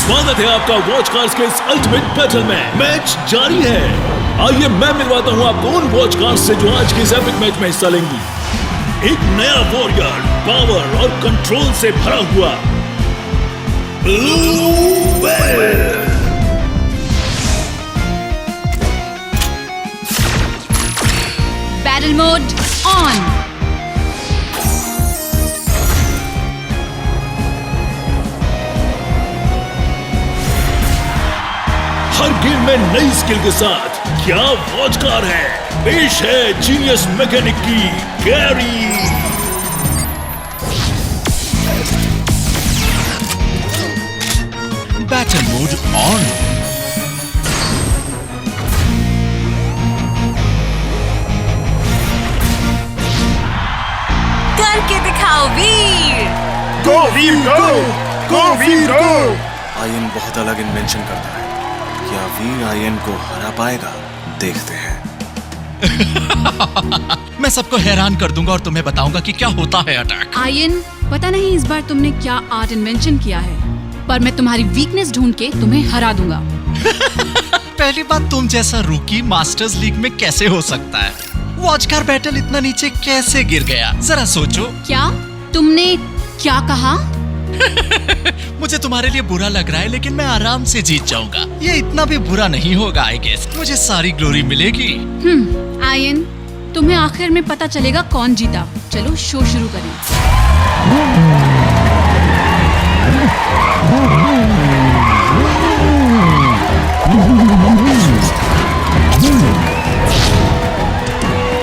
स्वागत है आपका वॉच कार्स के इस अल्टीमेट बैटल में। मैच जारी है। आइए मैं मिलवाता हूँ आपको उन वॉच कार्स से जो आज के इस एपिक मैच में हिस्सा लेंगी। एक नया वॉरियर पावर और कंट्रोल से भरा हुआ blue whale. Battle mode on. Her game में नई स्किल के साथ क्या वॉच कार है। पेश है जीनियस मैकेनिक की गैरी। Battle mode on. करके दिखाओ वीर। गो वीर गो, गो वीर गो। आयन बहुत अलग इन्वेंशन करता है। क्या वीर आयन को हरा पाएगा? देखते हैं। मैं सबको हैरान कर दूंगा और तुम्हें बताऊंगा कि क्या होता है अटैक। आयन, पता नहीं इस बार तुमने क्या आर्ट इन्वेंशन किया है, पर मैं तुम्हारी वीकनेस ढूंढ के तुम्हें हरा दूंगा। पहली बात, तुम जैसा रूकी मास्टर्स लीग में कैसे हो सकता है? वॉच कार बैटल इतना नीचे कैसे गिर गया? जरा सोचो। क्या तुमने क्या कहा? मुझे तुम्हारे लिए बुरा लग रहा है, लेकिन मैं आराम से जीत जाऊंगा। ये इतना भी बुरा नहीं होगा आई गेस। मुझे सारी ग्लोरी मिलेगी। आयन, तुम्हें आखिर में पता चलेगा कौन जीता। चलो शो शुरू करें।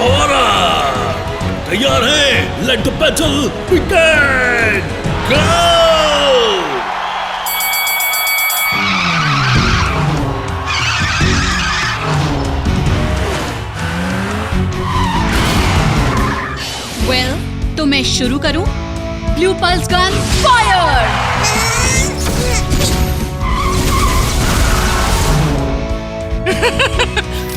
और तैयार है? Let the battle begin. Go! Well, तो मैं शुरू करूं? Blue pulse gun fire!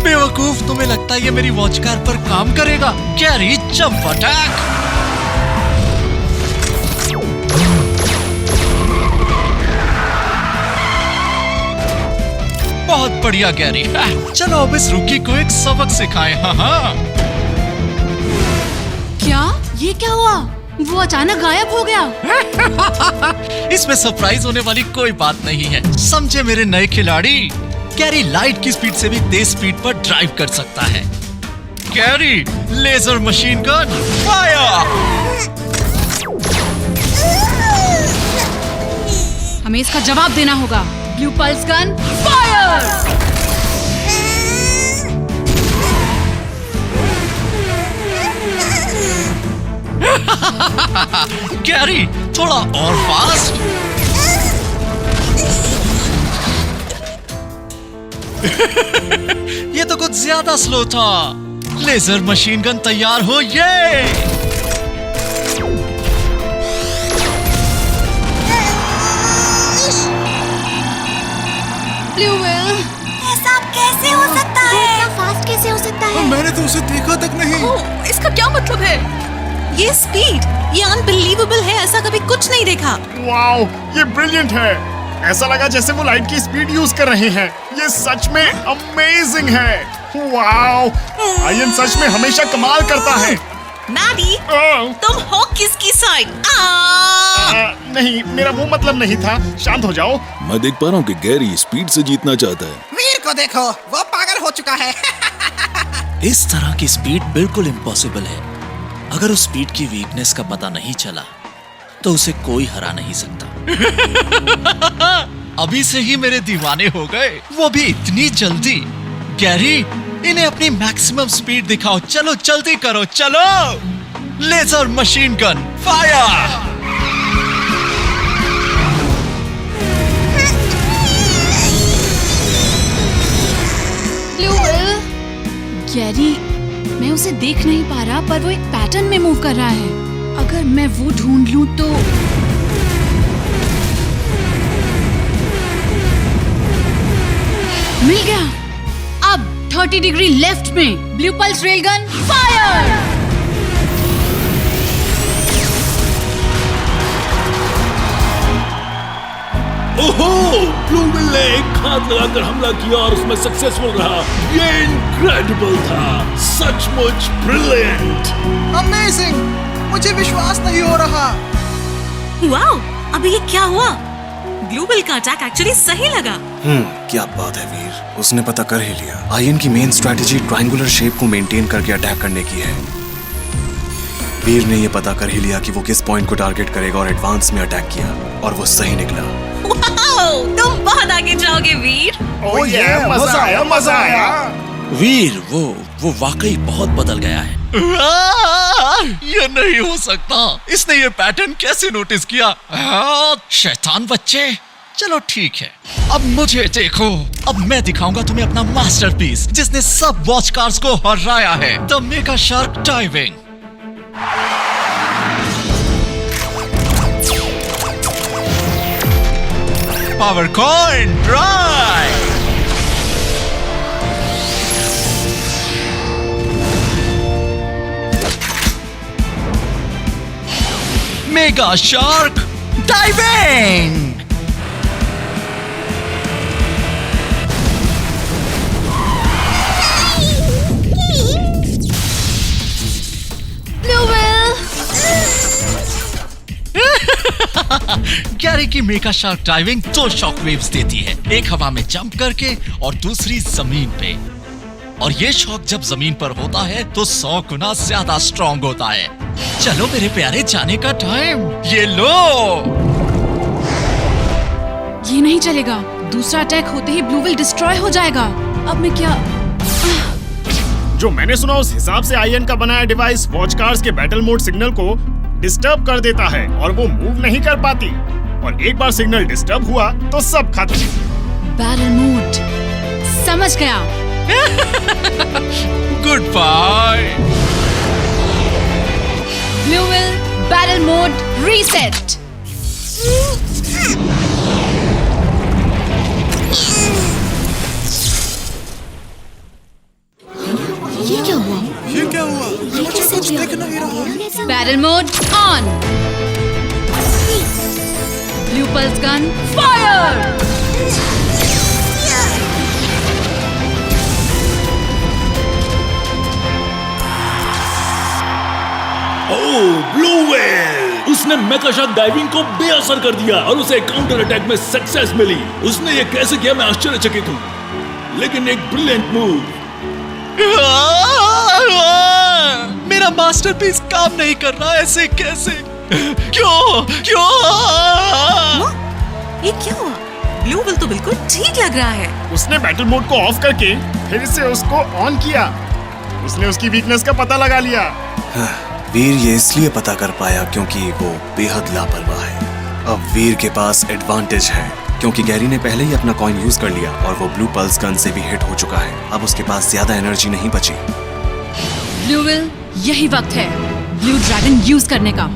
बेवकूफ, तुम्हें लगता है ये मेरी वॉच कार पर काम करेगा? Carry jump attack! बहुत बढ़िया गैरी। चलो अब इस रुकी को एक सबक सिखाएं। हाँ। क्या? ये क्या हुआ? वो अचानक गायब हो गया। इसमें सरप्राइज होने वाली कोई बात नहीं है, समझे मेरे नए खिलाड़ी। कैरी लाइट की स्पीड से भी तेज स्पीड पर ड्राइव कर सकता है। Carrie laser machine gun fire! हमें इसका जवाब देना होगा। Blue pulse gun fire! Carrie थोड़ा और फास्ट। ये तो कुछ ज्यादा स्लो था। लेजर मशीन गन तैयार हो। ये ब्लू वेल, ऐसा कैसे हो सकता है? इतना फास्ट कैसे हो सकता है? मैंने तो उसे देखा तक नहीं। ओह, इसका क्या मतलब है? ये स्पीड, ये अनबिलीवेबल है। ऐसा कभी कुछ नहीं देखा। वाओ, ये ब्रिलियंट है। ऐसा लगा जैसे वो लाइट की स्पीड यूज कर रहे हैं। ये सच में अमेजिंग है। वाओ, आयन सच में हमेशा कमाल करता है। मैडी, तुम हो किसकी साइड? नहीं, मेरा वो मतलब नहीं था। शांत हो जाओ। मैं देख पा रहा हूँ कि गैरी स्पीड से जीतना चाहता है। वीर को देखो, वो पागल हो चुका है। इस तरह की स्पीड बिल्कुल इम्पॉसिबल है। अगर उस स्पीड की वीकनेस का पता नहीं चला तो उसे कोई हरा नहीं सकता। अभी से ही मेरे दीवाने हो गए, वो भी इतनी जल्दी। गैरी, इन्हें अपनी मैक्सिमम स्पीड दिखाओ। चलो जल्दी करो, चलो। Laser machine gun fire! Blue well, Gary, मैं उसे देख नहीं पा रहा, पर वो एक पैटर्न में मूव कर रहा है। अगर मैं वो ढूंढ लूं तो मिल गया। अब 30 डिग्री लेफ्ट में ब्लू पल्स रेलगन फायर! ओहो, ब्लूविल ने एक हाथ लगाकर हमला किया और उसमें सक्सेसफुल रहा। ये इनक्रेडिबल था, सचमुच ब्रिलियंट। अमेजिंग, मुझे विश्वास नहीं हो रहा। वाओ, अभी ये क्या हुआ? ग्लूविल का अटैक एक्चुअली सही लगा। क्या बात है वीर, उसने पता कर ही लिया। आयन की मेन स्ट्रेटेजी ट्रायंगुलर शेप को मेंटेन करके अटैक करने की है। वीर ने ये पता कर ही लिया कि वो किस पॉइंट को टारगेट करेगा और एडवांस में अटैक किया और वो सही निकला। वाओ, तुम बहुत आगे जाओगे वीर। ओह ये मजा आया, मजा आया। वीर वो वाकई बहुत बदल गया है। ये नहीं हो सकता। इसने ये पैटर्न कैसे नोटिस किया? शैतान बच्चे। चलो ठीक है, अब मुझे देखो। अब मैं दिखाऊंगा तुम्हें अपना मास्टरपीस जिसने सब वॉच कार्स को हराया है, the mega shark diving. Power coin drive. Mega shark diving. Gary की mega shark diving 2 shock waves देती है, एक हवा में जंप करके और दूसरी जमीन पे। और ये शॉक जब जमीन पर होता है तो 100 गुना ज्यादा स्ट्रॉन्ग होता है। चलो मेरे प्यारे, जाने का टाइम। ये लो। ये नहीं चलेगा, दूसरा अटैक होते ही ब्लूविल डिस्ट्रॉय हो जाएगा। अब मैं क्या? जो मैंने सुना उस हिसाब से आयन का बनाया डिवाइस वॉच कार्स के बैटल मोड सिग्नल को डिस्टर्ब कर देता है और वो मूव नहीं कर पाती। और एक बार सिग्नल डिस्टर्ब हुआ तो सब खत्म। बैटल मोड, समझ गया। Goodbye. Bluewill battle mode reset. ये क्या हुआ? मुझे कुछ दिख नहीं रहा। Battle mode on. Blue pulse gun fire. Bluewill, उसने मेगा शार्क डाइविंग को बेअसर कर दिया और उसे काउंटर अटैक में सक्सेस मिली। उसने ये कैसे किया, मैं आश्चर्यचकित हूँ, लेकिन एक ब्रिलियंट मूव। मेरा मास्टरपीस काम नहीं कर रहा, ऐसे कैसे? क्यों? ये क्या हुआ? ब्लूविल तो बिल्कुल ठीक लग रहा है। उसने बैटल मोड को ऑफ करके फिर से उसको ऑन किया। उसने उसकी वीकनेस का पता लगा लिया। वीर ये इसलिए पता कर पाया क्योंकि वो बेहद लापरवाह है। अब वीर के पास एडवांटेज है क्योंकि गैरी ने पहले ही अपना कॉइन यूज कर लिया और वो ब्लू पल्स गन से भी हिट हो चुका है। अब उसके पास ज्यादा एनर्जी नहीं बची। ब्लूविल, यही वक्त है ब्लू ड्रैगन यूज करने का।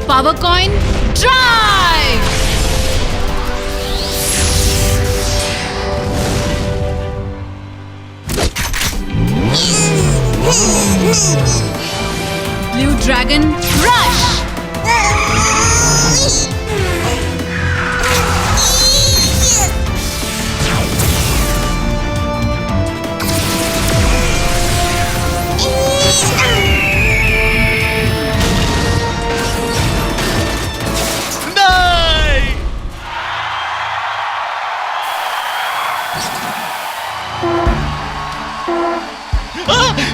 Power coin drive. Blue dragon rush.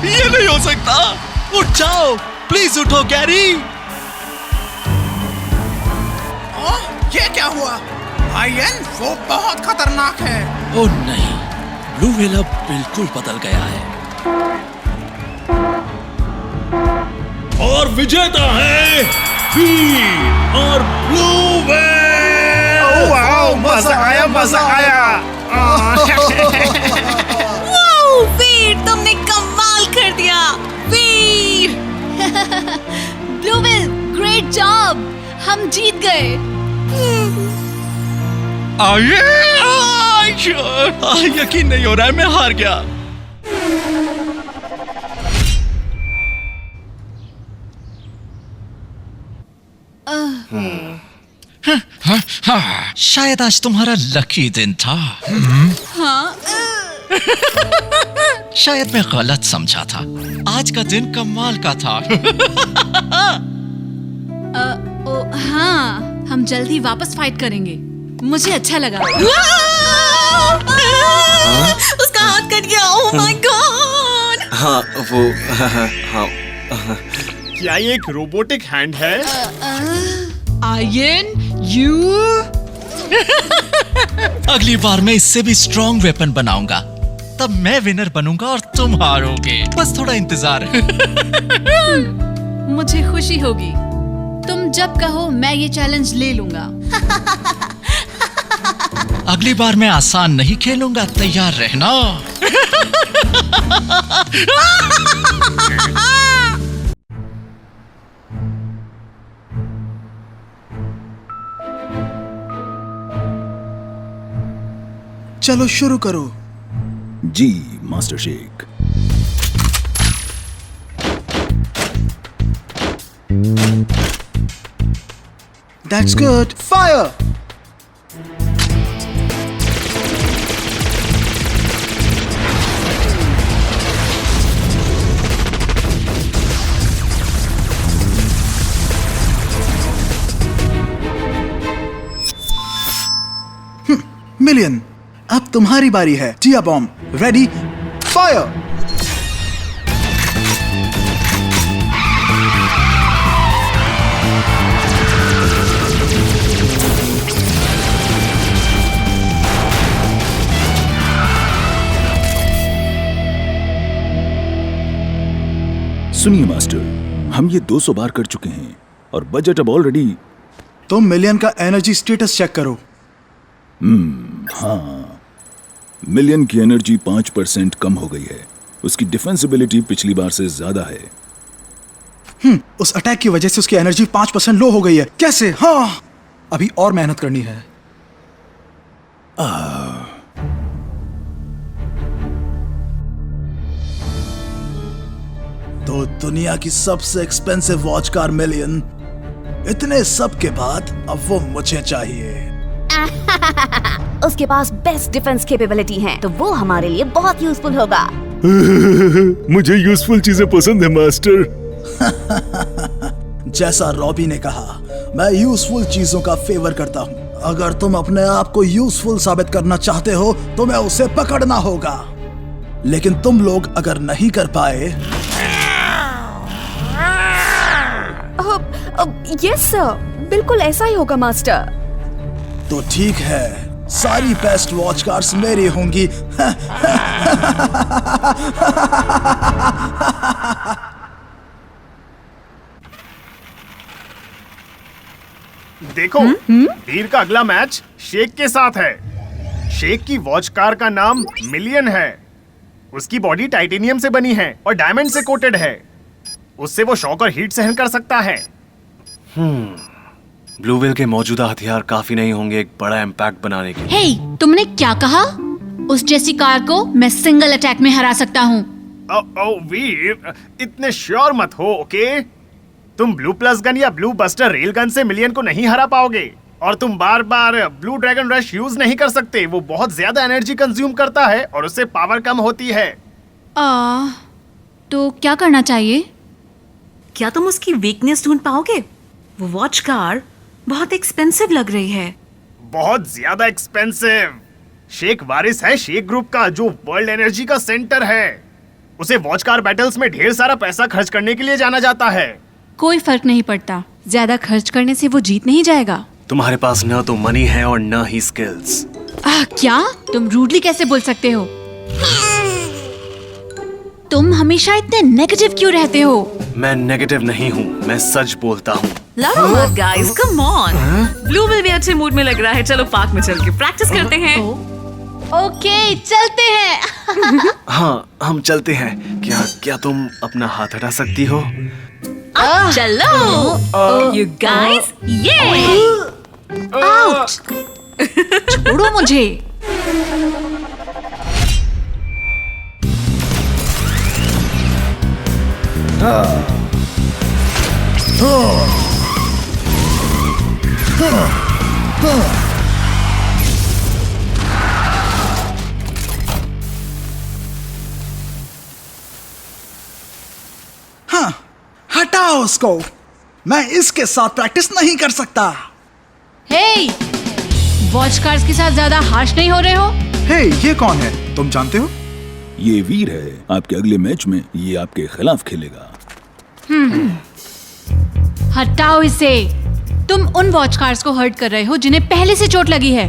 ये नहीं हो सकता। उठ जाओ, प्लीज उठो गैरी। ये क्या हुआ? आयन, वो बहुत खतरनाक है। ओह नहीं, ब्लूविल अब बिल्कुल बदल गया है। और विजेता है वीर और ब्लूविल। वाओ, मजा आया, मजा आया। वाओ, वीर, तुमने कमाल कर दिया। वीर। ब्लूविल, ग्रेट जॉब, हम जीत गए। यकीन नहीं हो रहा है, मैं हार गया। शायद आज तुम्हारा लकी दिन था। हाँ शायद मैं गलत समझा था। आज का दिन कमाल का था। हाँ, हम जल्दी वापस फाइट करेंगे। मुझे अच्छा लगा। उसका हाथ कट गया। Oh my God. हाँ वो हाँ क्या ये एक रोबोटिक हैंड है? Ion, you. अगली बार मैं इससे भी स्ट्रॉन्ग वेपन बनाऊंगा। तब मैं विनर बनूंगा और तुम हारोगे। बस थोड़ा इंतजार। मुझे खुशी होगी। तुम जब कहो मैं ये चैलेंज ले लूंगा। अगली बार मैं आसान नहीं खेलूंगा, तैयार रहना। चलो शुरू करो। जी मास्टर शेख। That's good. Fire! मिलियन, अब तुम्हारी बारी है। Tia bomb ready, fire! सुनिए मास्टर, हम ये 200 बार कर चुके हैं और बजट अब ऑलरेडी। तुम मिलियन का एनर्जी स्टेटस चेक करो। हाँ, मिलियन की एनर्जी 5% कम हो गई है। उसकी डिफेंसिबिलिटी पिछली बार से ज्यादा है। उस अटैक की वजह से उसकी एनर्जी 5% लो हो गई है। कैसे? हाँ, अभी और मेहनत करनी है। तो दुनिया की सबसे एक्सपेंसिव वॉच कार मिलियन, इतने सब के बाद अब वो मुझे चाहिए। उसके पास बेस्ट डिफेंस कैपेबिलिटी है, तो वो हमारे लिए बहुत यूजफुल होगा। मुझे यूजफुल चीजें पसंद है मास्टर। जैसा रॉबी ने कहा, मैं यूजफुल चीजों का फेवर करता हूँ। अगर तुम अपने आप को यूजफुल साबित करना चाहते हो तो मैं उसे पकड़ना होगा। लेकिन तुम लोग अगर नहीं कर पाए। यस सर, बिल्कुल ऐसा ही होगा मास्टर। तो ठीक है, सारी बेस्ट वॉच कार्स मेरी होंगी। देखो, वीर का अगला मैच शेख के साथ है। शेख की वॉच कार का नाम मिलियन है। उसकी बॉडी टाइटेनियम से बनी है और डायमंड से कोटेड है। उससे वो शॉक और हीट सहन कर सकता है। ब्लू व्हेल के मौजूदा हथियार काफी नहीं होंगे एक बड़ा इम्पैक्ट बनाने के लिए। हे, तुमने क्या कहा? उस जैसी कार को मैं सिंगल अटैक में हरा सकता हूँ। ओ वीर, इतने श्योर मत हो, ओके? तुम ब्लू प्लस गन या ब्लू बस्टर रेल गन से मिलियन को नहीं हरा पाओगे। और तुम बार बार ब्लू ड्रैगन रश यूज नहीं कर सकते। वो बहुत ज्यादा एनर्जी कंज्यूम करता है और उससे पावर कम होती है। तो क्या करना चाहिए? क्या तुम उसकी वीकनेस ढूंढ पाओगे? वो वॉच कार बहुत एक्सपेंसिव लग रही है। बहुत ज्यादा एक्सपेंसिव। शेख वारिस है शेख ग्रुप का, जो वर्ल्ड एनर्जी का सेंटर है। उसे वॉच कार बैटल्स में ढेर सारा पैसा खर्च करने के लिए जाना जाता है। कोई फर्क नहीं पड़ता, ज्यादा खर्च करने से वो जीत नहीं जाएगा। तुम्हारे पास न तो मनी है और न ही स्किल्स। क्या? तुम रूडली कैसे बोल सकते हो? तुम हमेशा इतने नेगेटिव क्यों रहते हो? मैं नेगेटिव नहीं हूँ, मैं सच बोलता हूँ। लड़ो मत guys, come on. Blue will भी अच्छे मूड में लग रहा है। चलो पार्क में चल के प्रैक्टिस करते हैं। ओके, चलते हैं। हाँ, हम चलते हैं। क्या तुम अपना हाथ हटा सकती हो? चलो यू गाइस, ये आउट! छोड़ो मुझे। हाँ, हटाओ उसको। मैं इसके साथ प्रैक्टिस नहीं कर सकता। हे, वॉच कार्स के साथ ज्यादा हार्श नहीं हो रहे हो? हे, ये कौन है? तुम जानते हो? ये वीर है। आपके अगले मैच में ये आपके खिलाफ खेलेगा। हटाओ इसे। तुम उन वॉच कार्स को हर्ट कर रहे हो जिन्हें पहले से चोट लगी है।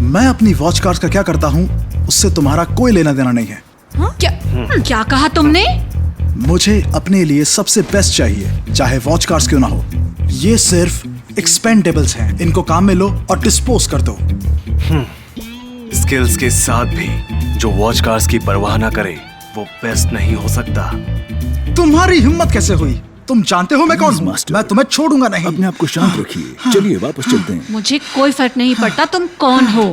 मैं अपनी वॉच कार्स का क्या करता हूँ उससे तुम्हारा कोई लेना देना नहीं है। क्या कहा तुमने? मुझे अपने लिए सबसे बेस्ट चाहिए, चाहे वॉच कार्स क्यों ना हो। ये सिर्फ एक्सपेंडेबल्स हैं। इनको काम में लो और डिस्पोज कर दो। स्किल्स के साथ भी जो वॉच कार्स की परवाह ना करे वो बेस्ट नहीं हो सकता। तुम्हारी हिम्मत कैसे हुई? तुम जानते हो मैं कौन हूँ? मास्टर। मैं तुम्हें छोड़ूंगा नहीं। अपने आप को शांत रखिए। चलिए वापस चलते हैं। मुझे कोई फर्क नहीं पड़ता तुम कौन हो।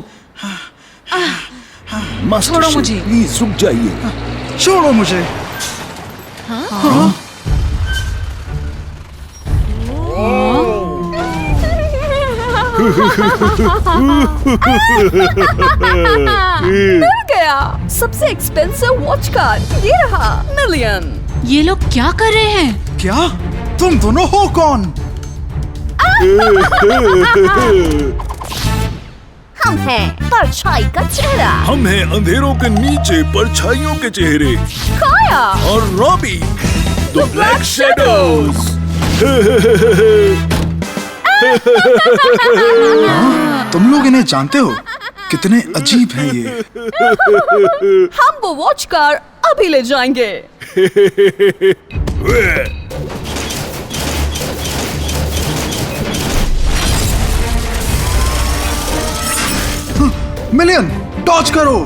मास्टर छोड़ो शेफ, मुझे। प्लीज रुक जाइए। छोड़ो मुझे। मिल गया सबसे एक्सपेंसिव वॉच कार। ये रहा मिलियन। ये लोग क्या कर रहे हैं? क्या? तुम दोनों हो कौन? हम हैं परछाई का चेहरा। हम हैं अंधेरों के नीचे परछाइयों के चेहरे काया और रॉबी द ब्लैक शैडोज। तुम लोग इन्हें जानते हो? कितने अजीब हैं ये। हम वो वॉच कार अभी ले जाएंगे। मिलियन, डॉज करो।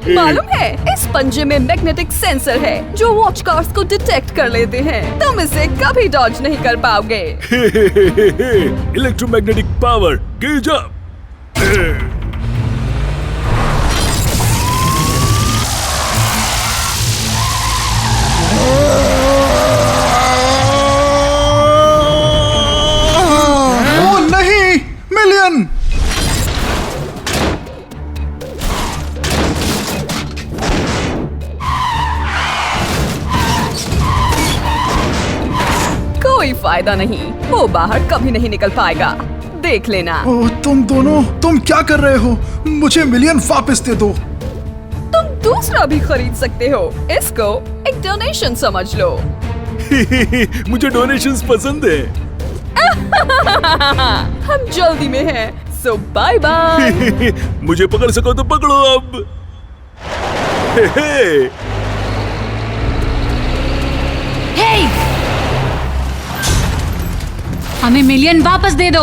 मालूम है इस पंजे में मैग्नेटिक सेंसर है जो वॉच कार्स को डिटेक्ट कर लेते हैं। तुम इसे कभी डॉज नहीं कर पाओगे। Electromagnetic power gauge up. Oh नहीं, मिलियन। कोई फायदा नहीं, वो बाहर कभी नहीं निकल पाएगा। देख लेना। ओ, तुम दोनों, तुम क्या कर रहे हो? मुझे मिलियन वापस दे दो। तुम दूसरा भी खरीद सकते हो। इसको एक डोनेशन समझ लो। मुझे डोनेशंस पसंद है। हम जल्दी में हैं, सो बाय बाय। मुझे पकड़ सको तो पकड़ो अब। हे! हमें मिलियन वापस दे दो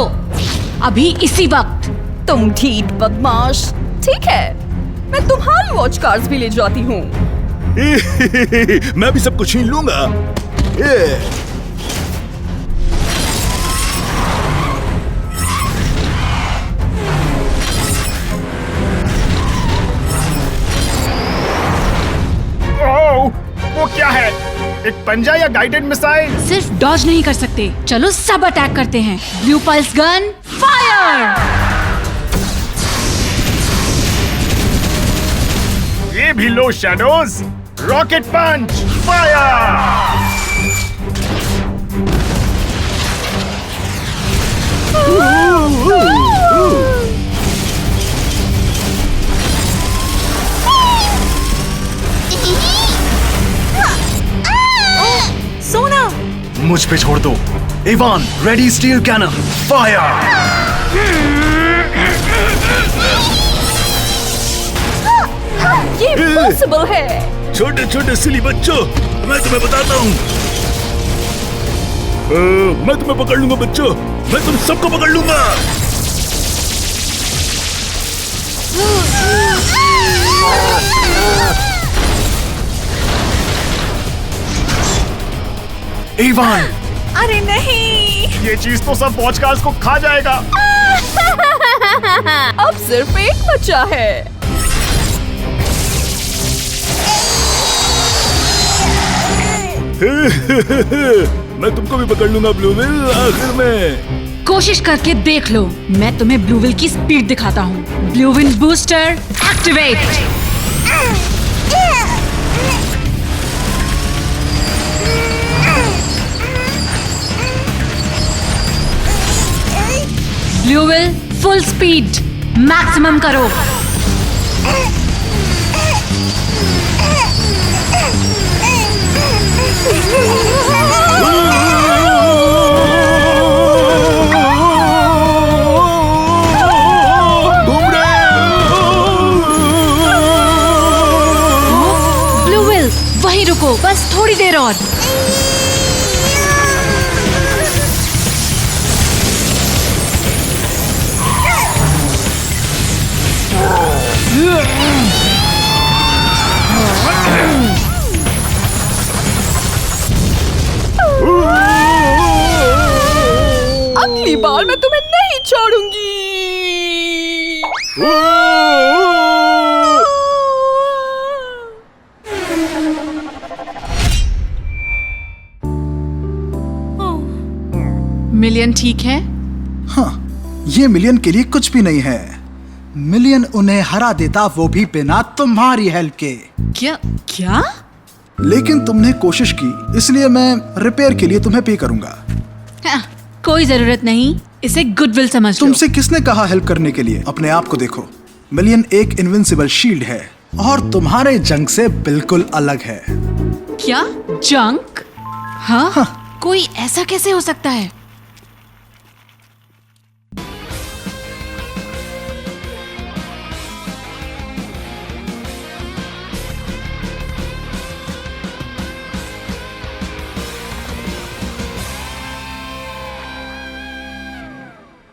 अभी इसी वक्त। तुम ढीठ बदमाश। ठीक है, मैं तुम्हारी वॉच कार्स भी ले जाती हूँ। मैं भी सब कुछ छीन लूंगा। ओह, वो क्या है? एक पंजा या गाइडेड मिसाइल? सिर्फ डॉज नहीं कर सकते। चलो सब अटैक करते हैं। Blue pulse gun fire. ये भी लो शैडोज। Rocket punch fire. सोना। मुझ पे छोड़ दो। Ivan, ready steel cannon fire. ये इम्पॉसिबल है। छोटे छोटे सिली बच्चों, मैं तुम्हें बताता हूँ। मैं तुम्हें पकड़ लूंगा बच्चों। मैं तुम सबको पकड़ लूंगा। इवान, अरे नहीं। ये चीज तो सब वॉच कार्स को खा जाएगा। अब सिर्फ एक बचा है। मैं तुमको भी पकड़ लूंगा ब्लूविल आखिर में। कोशिश करके देख लो, मैं तुम्हें ब्लूविल की स्पीड दिखाता हूँ। Bluewill booster activate. Bluewill full speed maximum करो। ब्लूविल वहीं रुको, बस थोड़ी देर और। अगली बार मैं तुम्हें नहीं छोड़ूंगी। मिलियन ठीक है? हाँ, ये मिलियन के लिए कुछ भी नहीं है। मिलियन उन्हें हरा देता, वो भी बिना तुम्हारी हेल्प के। क्या? लेकिन तुमने कोशिश की, इसलिए मैं रिपेयर के लिए तुम्हें पे करूंगा। कोई जरूरत नहीं, इसे गुडविल समझ लो। तुमसे किसने कहा हेल्प करने के लिए? अपने आप को देखो। मिलियन एक इनविंसिबल शील्ड है और तुम्हारे जंग से बिल्कुल अलग है। क्या जंक? हाँ? कोई ऐसा कैसे हो सकता है?